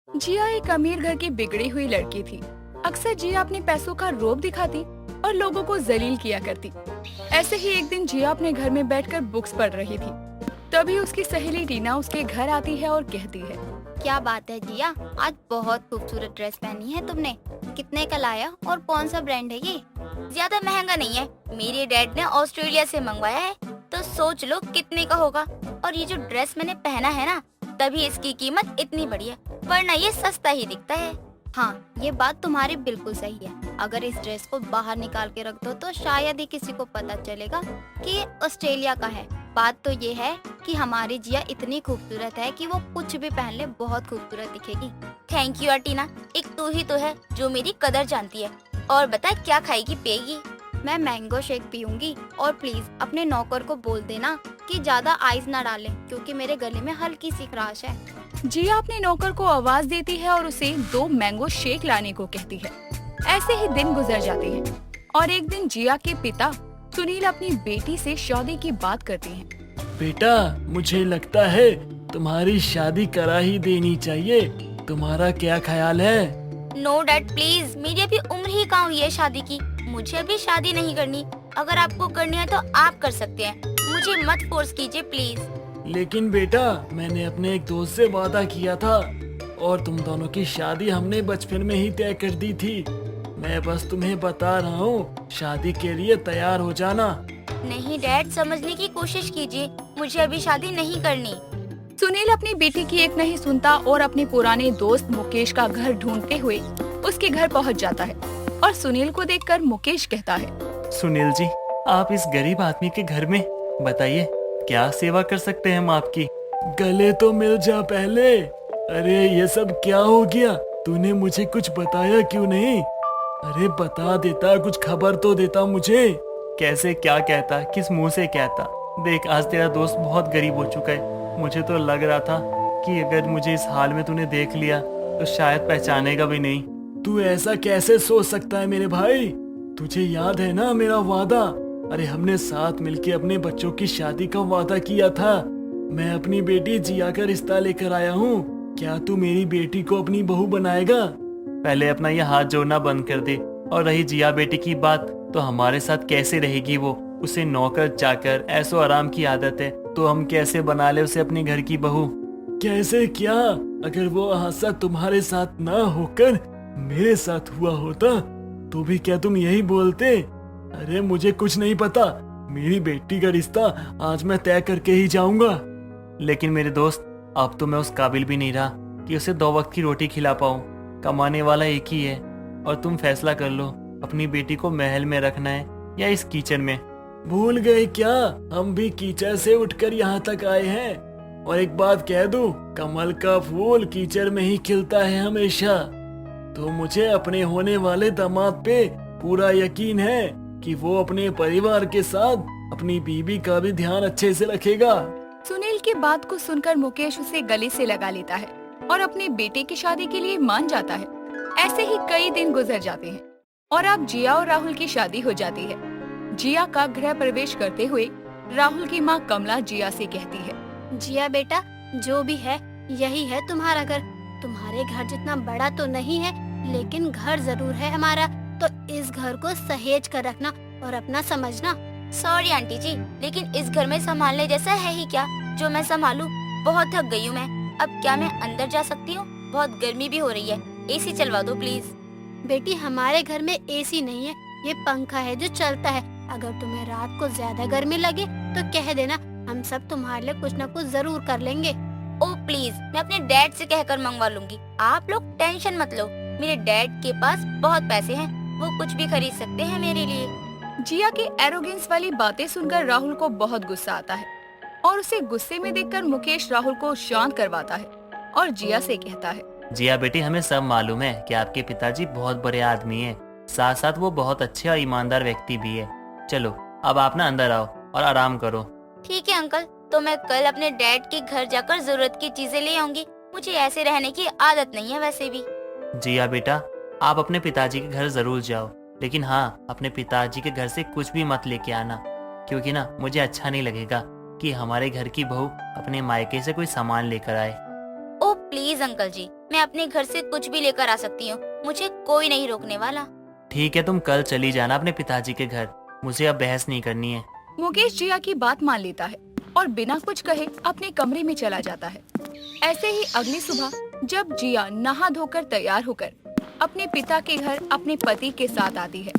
जिया एक अमीर घर की बिगड़ी हुई लड़की थी। अक्सर जिया अपने पैसों का रोब दिखाती और लोगों को जलील किया करती। ऐसे ही एक दिन जिया अपने घर में बैठकर बुक्स पढ़ रही थी। तभी उसकी सहेली टीना उसके घर आती है और कहती है, क्या बात है जिया, आज बहुत खूबसूरत ड्रेस पहनी है तुमने। कितने का लाया और कौन सा ब्रांड है ये? ज्यादा महंगा नहीं है, मेरे डैड ने ऑस्ट्रेलिया से मंगवाया है, तो सोच लो कितने का होगा। और ये जो ड्रेस मैंने पहना है ना, तभी इसकी कीमत इतनी बड़ी है, वरना ये सस्ता ही दिखता है। हाँ, ये बात तुम्हारी बिल्कुल सही है। अगर इस ड्रेस को बाहर निकाल के रख दो तो शायद ही किसी को पता चलेगा कि ये ऑस्ट्रेलिया का है। बात तो ये है कि हमारी जिया इतनी खूबसूरत है कि वो कुछ भी पहन ले बहुत खूबसूरत दिखेगी। थैंक यू अर्टीना, एक तू ही तो है जो मेरी कदर जानती है। और बता, क्या खाएगी पिएगी? मैं मैंगो शेक पीऊंगी। और प्लीज अपने नौकर को बोल देना कि ज्यादा आइस ना डालें, क्योंकि मेरे गले में हल्की सी खराश है। जिया अपने नौकर को आवाज देती है और उसे 2 मैंगो शेक लाने को कहती है। ऐसे ही दिन गुजर जाते हैं और एक दिन जिया के पिता सुनील अपनी बेटी से शादी की बात करते हैं। बेटा, मुझे लगता है तुम्हारी शादी करा ही देनी चाहिए। तुम्हारा क्या ख्याल है? नो डैड प्लीज, मेरी अभी उम्र ही कहाँ हुई है शादी की। मुझे अभी शादी नहीं करनी। अगर आपको करनी है तो आप कर सकते हैं, मुझे मत फोर्स कीजिए प्लीज। लेकिन बेटा, मैंने अपने एक दोस्त से वादा किया था और तुम दोनों की शादी हमने बचपन में ही तय कर दी थी। मैं बस तुम्हें बता रहा हूँ, शादी के लिए तैयार हो जाना। नहीं डैड, समझने की कोशिश कीजिए, मुझे अभी शादी नहीं करनी। सुनील अपनी बेटी की एक नहीं सुनता और अपने पुराने दोस्त मुकेश का घर ढूंढते हुए उसके घर पहुंच जाता है और सुनील को देखकर मुकेश कहता है, सुनील जी, आप इस गरीब आदमी के घर में, बताइए क्या सेवा कर सकते हैं हम आपकी? गले तो मिल जा पहले। अरे ये सब क्या हो गया? तूने मुझे कुछ बताया क्यों नहीं? अरे बता देता, कुछ खबर तो देता मुझे। कैसे क्या कहता, किस मुंह से कहता? देख, आज तेरा दोस्त बहुत गरीब हो चुका है। मुझे तो लग रहा था कि अगर मुझे इस हाल में तूने देख लिया तो शायद पहचानेगा भी नहीं। तू ऐसा कैसे सोच सकता है मेरे भाई? तुझे याद है ना मेरा वादा? अरे हमने साथ मिलके अपने बच्चों की शादी का वादा किया था। मैं अपनी बेटी जिया का रिश्ता लेकर आया हूँ। क्या तू मेरी बेटी को अपनी बहू बनाएगा? पहले अपना ये हाथ जोड़ना बंद कर दे। और रही जिया बेटी की बात, तो हमारे साथ कैसे रहेगी वो? उसे नौकर चाकर ऐसो आराम की आदत है, तो हम कैसे बना ले उसे अपने घर की बहू? कैसे क्या? अगर वो हादसा तुम्हारे साथ ना होकर मेरे साथ हुआ होता तो भी क्या तुम यही बोलते? अरे मुझे कुछ नहीं पता। मेरी बेटी का रिश्ता आज मैं तय करके ही जाऊंगा। लेकिन मेरे दोस्त, अब तो मैं उस काबिल भी नहीं रहा कि उसे 2 वक्त की रोटी खिला पाऊं। कमाने वाला एक ही है और तुम फैसला कर लो, अपनी बेटी को महल में रखना है या इस किचन में। भूल गए क्या? हम भी कीचड़ से उठकर यहाँ तक आए हैं। और एक बात कह दूं, कमल का फूल कीचड़ में ही खिलता है हमेशा। तो मुझे अपने होने वाले दामाद पे पूरा यकीन है कि वो अपने परिवार के साथ अपनी बीवी का भी ध्यान अच्छे से रखेगा। सुनील की बात को सुनकर मुकेश उसे गले से लगा लेता है और अपने बेटे की शादी के लिए मान जाता है। ऐसे ही कई दिन गुजर जाते हैं और अब जिया और राहुल की शादी हो जाती है। जिया का गृह प्रवेश करते हुए राहुल की माँ कमला जिया से कहती है, जिया बेटा, जो भी है यही है तुम्हारा घर। तुम्हारे घर जितना बड़ा तो नहीं है, लेकिन घर जरूर है हमारा। तो इस घर को सहेज कर रखना और अपना समझना। सॉरी आंटी जी, लेकिन इस घर में संभालने जैसा है ही क्या जो मैं संभालूं? बहुत थक गई हूँ मैं। अब क्या मैं अंदर जा सकती हूँ? बहुत गर्मी भी हो रही है, एसी चलवा दो प्लीज। बेटी, हमारे घर में एसी नहीं है, ये पंखा है जो चलता है। अगर तुम्हें रात को ज्यादा गर्मी लगे तो कह देना, हम सब तुम्हारे लिए कुछ न कुछ जरूर कर लेंगे। ओ प्लीज, मैं अपने डैड से कहकर मंगवा लूंगी। आप लोग टेंशन मत लो, मेरे डैड के पास बहुत पैसे हैं, वो कुछ भी खरीद सकते हैं मेरे लिए। जिया की एरोगेंस वाली बातें सुनकर राहुल को बहुत गुस्सा आता है और उसे गुस्से में देखकर मुकेश राहुल को शांत करवाता है और जिया से कहता है, जिया बेटी, हमें सब मालूम है कि आपके पिताजी बहुत बड़े आदमी हैं, साथ साथ वो बहुत अच्छे और ईमानदार व्यक्ति भी है। चलो अब आप ना अंदर आओ और आराम करो। ठीक है अंकल, तो मैं कल अपने डैड के घर जाकर जरूरत की चीजें ले आऊंगी। मुझे ऐसे रहने की आदत नहीं है वैसे भी। जिया बेटा, आप अपने पिताजी के घर जरूर जाओ, लेकिन हाँ, अपने पिताजी के घर से कुछ भी मत लेके आना, क्योंकि ना मुझे अच्छा नहीं लगेगा कि हमारे घर की बहू अपने मायके से कोई सामान लेकर आए। ओ प्लीज अंकल जी, मैं अपने घर से कुछ भी लेकर आ सकती हूँ, मुझे कोई नहीं रोकने वाला। ठीक है, तुम कल चली जाना अपने पिताजी के घर, मुझे अब बहस नहीं करनी है। मुकेश जिया की बात मान लेता है और बिना कुछ कहे अपने कमरे में चला जाता है। ऐसे ही अगली सुबह जब जिया नहा धोकर तैयार होकर अपने पिता के घर अपने पति के साथ आती है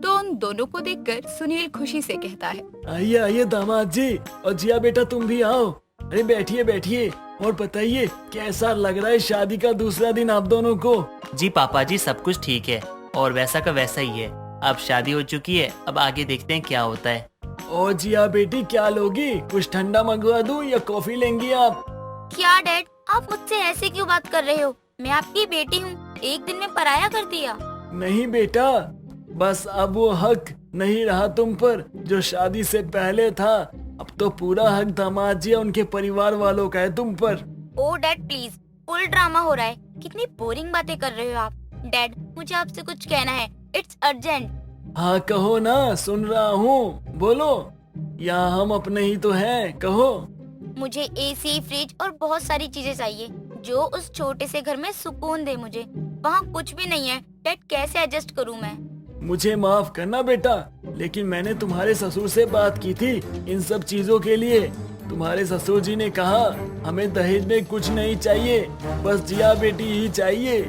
तो उन दोनों को देखकर सुनील खुशी से कहता है, आइए आइए दामाद जी, और जिया बेटा तुम भी आओ। अरे बैठिए बैठिए और बताइए कैसा लग रहा है शादी का दूसरा दिन आप दोनों को। जी पापा जी, सब कुछ ठीक है और वैसा का वैसा ही है। अब शादी हो चुकी है, अब आगे देखते हैं क्या होता है। और जिया बेटी क्या लोगी, कुछ ठंडा मंगवा दूं या कॉफी लेंगी आप? क्या डैड, आप मुझसे ऐसे क्यों बात कर रहे हो? मैं आपकी बेटी हूँ, एक दिन में पराया कर दिया। नहीं बेटा, बस अब वो हक नहीं रहा तुम पर जो शादी से पहले था। अब तो पूरा हक दामाद जी और उनके परिवार वालों का है तुम पर। ओ डैड प्लीज, फुल ड्रामा हो रहा है, कितनी बोरिंग बातें कर रहे हो आप। डैड, मुझे आपसे कुछ कहना है, इट्स अर्जेंट। हाँ कहो ना, सुन रहा हूँ, बोलो। यहाँ हम अपने ही तो हैं, कहो। मुझे एसी, फ्रिज और बहुत सारी चीजें चाहिए जो उस छोटे से घर में सुकून दे मुझे। वहाँ कुछ भी नहीं है डैड, कैसे एडजस्ट करूँ मैं? मुझे माफ करना बेटा, लेकिन मैंने तुम्हारे ससुर से बात की थी इन सब चीजों के लिए। तुम्हारे ससुर जी ने कहा हमें दहेज में कुछ नहीं चाहिए, बस जिया बेटी ही चाहिए।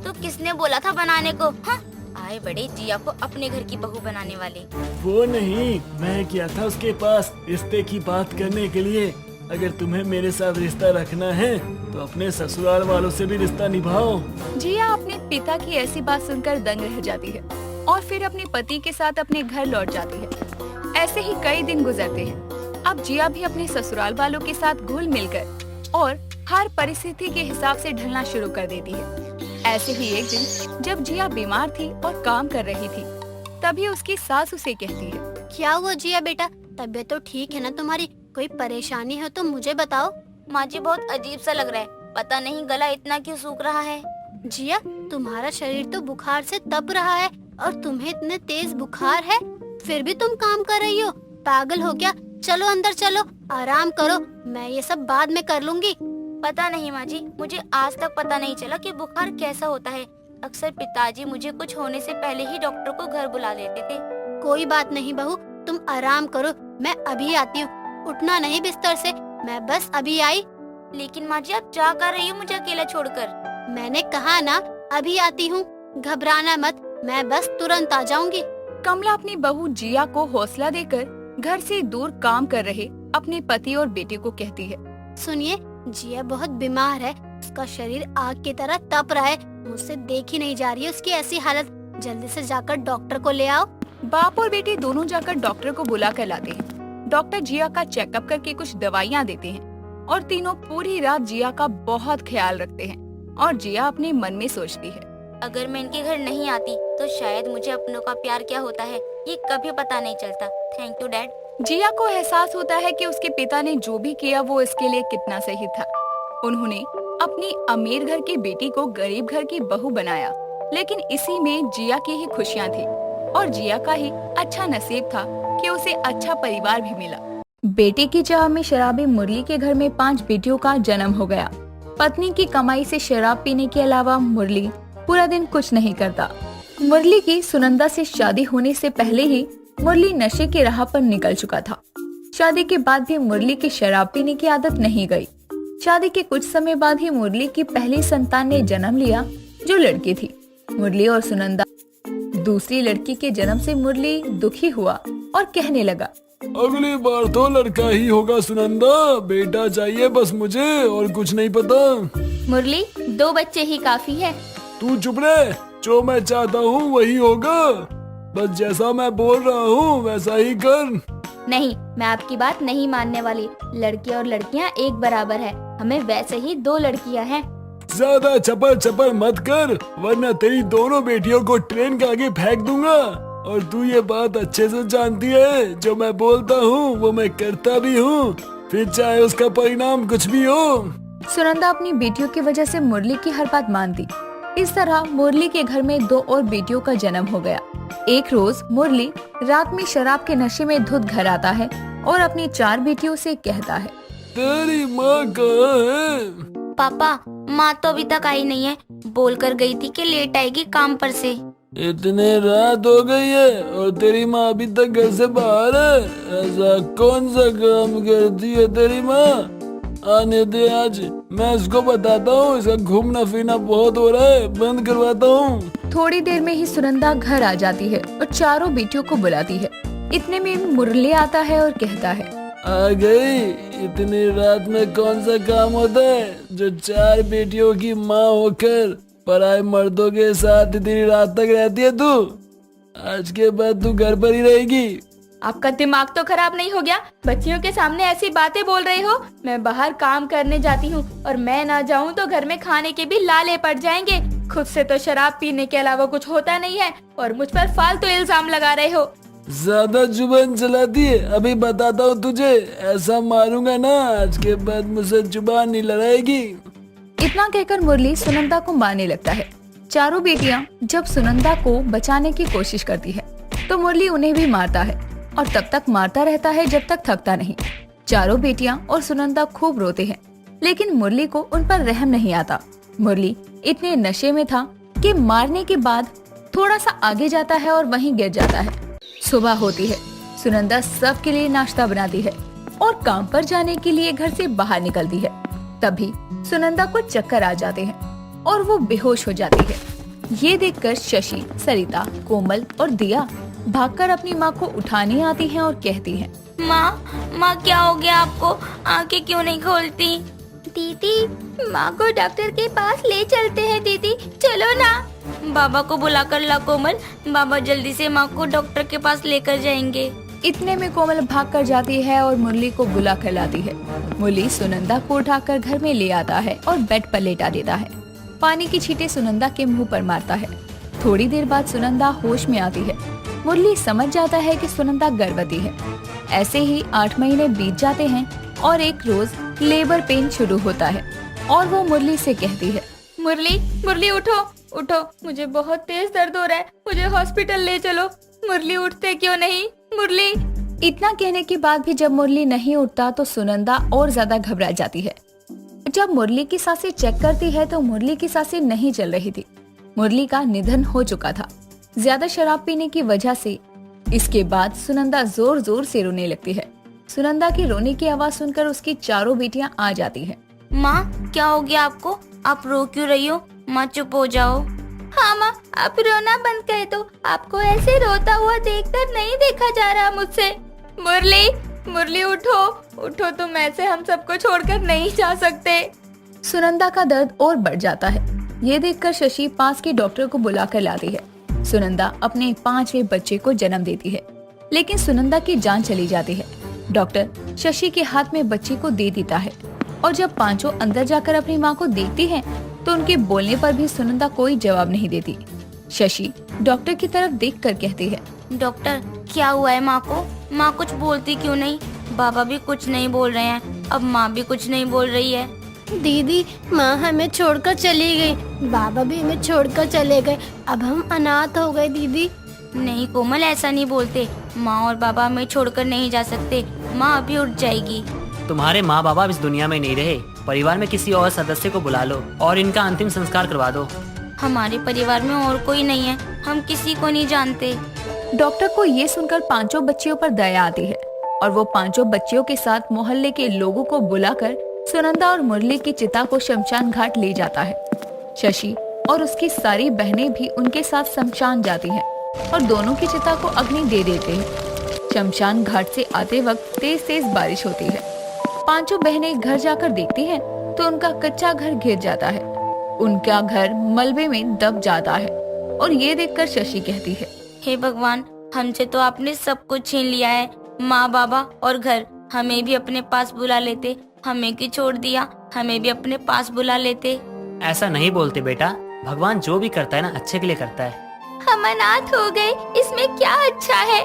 तो किसने बोला था बनाने को? हाँ, आए बड़े जिया को अपने घर की बहू बनाने वाले। वो नहीं, मैं गया था उसके पास रिश्ते की बात करने के लिए। अगर तुम्हें मेरे साथ रिश्ता रखना है तो अपने ससुराल वालों से भी रिश्ता निभाओ। जिया अपने पिता की ऐसी बात सुनकर दंग रह जाती है और फिर अपने पति के साथ अपने घर लौट जाती है। ऐसे ही कई दिन गुजरते हैं। अब जिया भी अपने ससुराल वालों के साथ घुल मिलकर और हर परिस्थिति के हिसाब से ढलना शुरू कर देती है। ऐसे ही एक दिन जब जिया बीमार थी और काम कर रही थी, तभी उसकी सास उसे कहती है, क्या हुआ जिया बेटा, तबीयत तो ठीक है ना तुम्हारी? कोई परेशानी है तो मुझे बताओ। माँ जी, बहुत अजीब सा लग रहा है, पता नहीं गला इतना क्यों सूख रहा है। जिया, तुम्हारा शरीर तो बुखार से तप रहा है और तुम्हें इतने तेज बुखार है, फिर भी तुम काम कर रही हो। पागल हो क्या? चलो अंदर चलो, आराम करो, मैं ये सब बाद में कर लूंगी। पता नहीं माँ जी, मुझे आज तक पता नहीं चला कि बुखार कैसा होता है। अक्सर पिताजी मुझे कुछ होने से पहले ही डॉक्टर को घर बुला लेते थे। कोई बात नहीं बहू, तुम आराम करो, मैं अभी आती हूँ। उठना नहीं बिस्तर से, मैं बस अभी आई। लेकिन माँ जी, आप जा कर रही हो मुझे अकेला छोड़कर? मैंने कहा ना अभी आती हूँ, घबराना मत, मैं बस तुरंत आ जाऊंगी। कमला अपनी बहू जिया को हौसला देकर घर से दूर काम कर रहे अपने पति और बेटे को कहती है, सुनिए, जिया बहुत बीमार है, उसका शरीर आग की तरह तप रहा है, मुझसे देखी नहीं जा रही है उसकी ऐसी हालत। जल्दी से जाकर डॉक्टर को ले आओ। बाप और बेटी दोनों जाकर डॉक्टर को बुला कर लाते हैं। डॉक्टर जिया का चेकअप करके कुछ दवाइयाँ देते हैं और तीनों पूरी रात जिया का बहुत ख्याल रखते हैं। और जिया अपने मन में सोचती है, अगर मैं इनके घर नहीं आती तो शायद मुझे अपनों का प्यार क्या होता है ये कभी पता नहीं चलता। Thank you dad. जिया को एहसास होता है कि उसके पिता ने जो भी किया वो इसके लिए कितना सही था। उन्होंने अपनी अमीर घर की बेटी को गरीब घर की बहू बनाया, लेकिन इसी में जिया की ही खुशियाँ थी और जिया का ही अच्छा नसीब था कि उसे अच्छा परिवार भी मिला। बेटे की चाह में शराबी मुरली के घर में 5 बेटियों का जन्म हो गया। पत्नी की कमाई से शराब पीने के अलावा मुरली पूरा दिन कुछ नहीं करता। मुरली की सुनंदा से शादी होने से पहले ही मुरली नशे के राह पर निकल चुका था। शादी के बाद भी मुरली की शराब पीने की आदत नहीं गई। शादी के कुछ समय बाद ही मुरली की पहली संतान ने जन्म लिया, जो लड़की थी। मुरली और सुनंदा दूसरी लड़की के जन्म से मुरली दुखी हुआ और कहने लगा, अगली बार तो लड़का ही होगा सुनंदा, बेटा चाहिए बस मुझे और कुछ नहीं पता। मुरली, 2 बच्चे ही काफी है। तू चुप रहे, जो मैं चाहता हूँ वही होगा, बस जैसा मैं बोल रहा हूँ वैसा ही कर। नहीं, मैं आपकी बात नहीं मानने वाली। लड़के और लड़कियाँ एक बराबर है, हमें वैसे ही 2 लड़कियाँ हैं। ज्यादा चपर चपर मत कर, वरना तेरी दोनों बेटियों को ट्रेन के आगे फेंक दूंगा। और तू ये बात अच्छे से जानती है, जो मैं बोलता हूँ वो मैं करता भी हूँ, फिर चाहे उसका परिणाम कुछ भी हो। सुनंदा अपनी बेटियों की वजह से मुरली की हर बात मानती। इस तरह मुरली के घर में 2 और बेटियों का जन्म हो गया। एक रोज मुरली रात में शराब के नशे में धुत घर आता है और अपनी 4 बेटियों से कहता है, तेरी माँ कहाँ है? पापा, माँ तो अभी तक आई नहीं है। बोल कर गई थी कि लेट आएगी काम पर से। इतने रात हो गई है और तेरी माँ अभी तक घर से बाहर है। ऐसा कौन सा काम करती है तेरी माँ? आने दे, आज मैं इसको बताता हूँ। इसका घूमना फिरना बहुत हो रहा है, बंद करवाता हूँ। थोड़ी देर में ही सुनंदा घर आ जाती है और चारों बेटियों को बुलाती है। इतने में मुरली आता है और कहता है, आ गई। इतनी रात में कौन सा काम होता है जो 4 बेटियों की माँ होकर पराए मर्दों के साथ इतनी रात तक रहती है तू? आज के बाद तू घर पर ही रहेगी। आपका दिमाग तो खराब नहीं हो गया? बच्चियों के सामने ऐसी बातें बोल रहे हो। मैं बाहर काम करने जाती हूँ और मैं ना जाऊँ तो घर में खाने के भी लाले पड़ जाएंगे। खुद से तो शराब पीने के अलावा कुछ होता नहीं है और मुझ पर फालतू इल्जाम लगा रहे हो। ज्यादा जुबान चलाती है, अभी बताता हूँ तुझे। ऐसा मारूंगा ना, आज के बाद मुझसे जुबान नहीं लड़ाएगी। इतना कहकर मुरली सुनंदा को मारने लगता है। चारों बेटियां जब सुनंदा को बचाने की कोशिश करती है तो मुरली उन्हें भी मारता है और तब तक मारता रहता है जब तक थकता नहीं। चारों बेटियां और सुनंदा खूब रोते हैं, लेकिन मुरली को उन पर रहम नहीं आता। मुरली इतने नशे में था कि मारने के बाद थोड़ा सा आगे जाता है और वहीं गिर जाता है। सुबह होती है। सुनंदा सबके लिए नाश्ता बनाती है और काम पर जाने के लिए घर से बाहर निकलती है। तभी सुनंदा को चक्कर आ जाते हैं और वो बेहोश हो जाती है। ये देखकर शशि, सरिता, कोमल और दिया भागकर अपनी माँ को उठाने आती हैं और कहती हैं, माँ क्या हो गया आपको? आंखें क्यों नहीं खोलती? दीदी, माँ को डॉक्टर के पास ले चलते हैं। दीदी चलो ना। बाबा को बुला कर ला कोमल, बाबा जल्दी से माँ को डॉक्टर के पास लेकर जाएंगे। इतने में कोमल भाग कर जाती है और मुरली को बुला कर लाती है। मुरली सुनंदा को उठाकर घर में ले आता है और बेड पर लेटा देता है। पानी की छींटे सुनंदा के मुंह पर मारता है। थोड़ी देर बाद सुनंदा होश में आती है। मुरली समझ जाता है कि सुनंदा गर्भवती है। ऐसे ही 8 महीने बीत जाते हैं और एक रोज लेबर पेन शुरू होता है और वो मुरली से कहती है, मुरली उठो उठो, मुझे बहुत तेज दर्द हो रहा है, मुझे हॉस्पिटल ले चलो। मुरली उठते क्यों नहीं? मुरली। इतना कहने के बाद भी जब मुरली नहीं उठता तो सुनंदा और ज्यादा घबरा जाती है। जब मुरली की सांसें चेक करती है तो मुरली की सांसें नहीं चल रही थी। मुरली का निधन हो चुका था ज्यादा शराब पीने की वजह से। इसके बाद सुनंदा जोर जोर से रोने लगती है। सुनंदा की रोने की आवाज सुनकर उसकी चारों बेटियां आ जाती हैं। माँ क्या हो गया आपको? आप रो क्यों रही हो? माँ चुप हो जाओ। हाँ माँ, आप रोना बंद कर दो। आपको ऐसे रोता हुआ देखकर नहीं देखा जा रहा मुझसे। मुरली उठो उठो, तुम ऐसे हम सबको छोड़कर नहीं जा सकते। सुनंदा का दर्द और बढ़ जाता है। ये देखकर शशि पास के डॉक्टर को बुलाकर लाती है। सुनंदा अपने 5वें बच्चे को जन्म देती है, लेकिन सुनंदा की जान चली जाती है। डॉक्टर शशि के हाथ में बच्ची को दे देता है और जब पांचों अंदर जाकर अपनी माँ को देखती हैं, तो उनके बोलने पर भी सुनंदा कोई जवाब नहीं देती। शशि डॉक्टर की तरफ देखकर कहती है, डॉक्टर क्या हुआ है माँ को? माँ कुछ बोलती क्यों नहीं? बाबा भी कुछ नहीं बोल रहे हैं, अब माँ भी कुछ नहीं बोल रही है। दीदी, माँ हमें छोड़कर चली गई, बाबा भी हमें छोड़कर चले गए, अब हम अनाथ हो गए दीदी। नहीं कोमल, ऐसा नहीं बोलते। माँ और बाबा हमें छोड़कर नहीं जा सकते। माँ अभी उठ जाएगी। तुम्हारे माँ बाबा इस दुनिया में नहीं रहे, परिवार में किसी और सदस्य को बुला लो और इनका अंतिम संस्कार करवा दो। हमारे परिवार में और कोई नहीं है, हम किसी को नहीं जानते। डॉक्टर को ये सुनकर पांचों बच्चियों पर दया आती है और वो पांचों बच्चियों के साथ मोहल्ले के लोगों को बुलाकर सुनंदा और मुरली की चिता को शमशान घाट ले जाता है। शशि और उसकी सारी बहनें भी उनके साथ शमशान जाती हैं और दोनों की चिता को अग्नि दे देते हैं। शमशान घाट से आते वक्त तेज तेज बारिश होती है। पांचों बहनें घर जाकर देखती हैं तो उनका कच्चा घर घिर जाता है। उनका घर मलबे में दब जाता है और ये देखकर शशि कहती है, हे भगवान, हमसे तो आपने सब कुछ छीन लिया है, माँ बाबा और घर। हमें भी अपने पास बुला लेते, हमें क्यों छोड़ दिया? हमें भी अपने पास बुला लेते। ऐसा नहीं बोलते बेटा, भगवान जो भी करता है ना अच्छे के लिए करता है। हम अनाथ हो गए, इसमें क्या अच्छा है?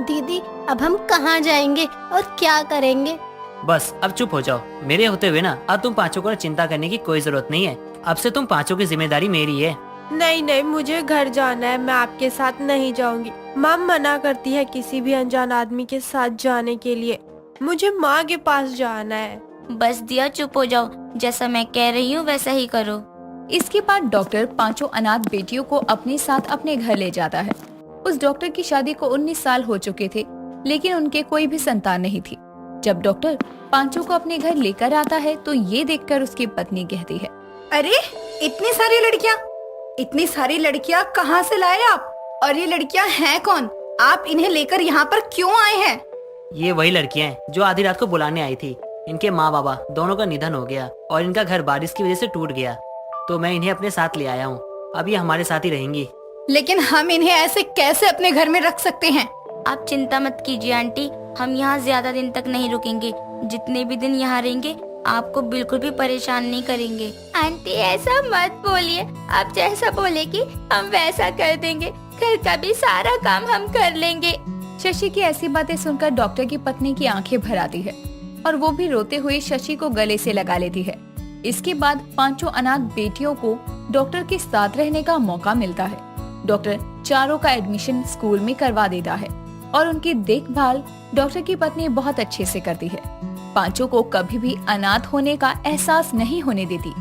दीदी, अब हम कहाँ जाएंगे और क्या करेंगे? बस अब चुप हो जाओ। मेरे होते हुए ना अब तुम पांचों को चिंता करने की कोई जरूरत नहीं है। अब से तुम पांचों की जिम्मेदारी मेरी है। नहीं, मुझे घर जाना है, मैं आपके साथ नहीं जाऊंगी। माँ मना करती है किसी भी अनजान आदमी के साथ जाने के लिए। मुझे माँ के पास जाना है। बस दिया, चुप हो जाओ। जैसा मैं कह रही हूँ वैसा ही करो। इसके बाद डॉक्टर पांचों अनाथ बेटियों को अपने साथ अपने घर ले जाता है। उस डॉक्टर की शादी को 19 साल हो चुके थे, लेकिन उनके कोई भी संतान नहीं थी। जब डॉक्टर पांचों को अपने घर लेकर आता है तो ये देखकर उसकी पत्नी कहती है, अरे इतनी सारी लड़कियाँ कहाँ से लाए आप? और ये लड़कियाँ हैं कौन? आप इन्हें लेकर यहाँ पर क्यों आए हैं? ये वही लड़कियां हैं जो आधी रात को बुलाने आई थी। इनके माँ बाबा दोनों का निधन हो गया और इनका घर बारिश की वजह से टूट गया, तो मैं इन्हें अपने साथ ले आया हूँ। अब ये हमारे साथ ही रहेंगी। लेकिन हम इन्हें ऐसे कैसे अपने घर में रख सकते हैं? आप चिंता मत कीजिए आंटी, हम यहाँ ज्यादा दिन तक नहीं रुकेंगे। जितने भी दिन यहाँ रहेंगे आपको बिल्कुल भी परेशान नहीं करेंगे। आंटी ऐसा मत बोलिए, आप जैसा बोलेगी हम वैसा कर देंगे। घर का भी सारा काम हम कर लेंगे। शशि की ऐसी बातें सुनकर डॉक्टर की पत्नी की आंखें भर आती है और वो भी रोते हुए शशि को गले से लगा लेती है। इसके बाद पांचों अनाथ बेटियों को डॉक्टर के साथ रहने का मौका मिलता है। डॉक्टर चारों का एडमिशन स्कूल में करवा देता है और उनकी देखभाल डॉक्टर की पत्नी बहुत अच्छे से करती है। पांचों को कभी भी अनाथ होने का एहसास नहीं होने देती।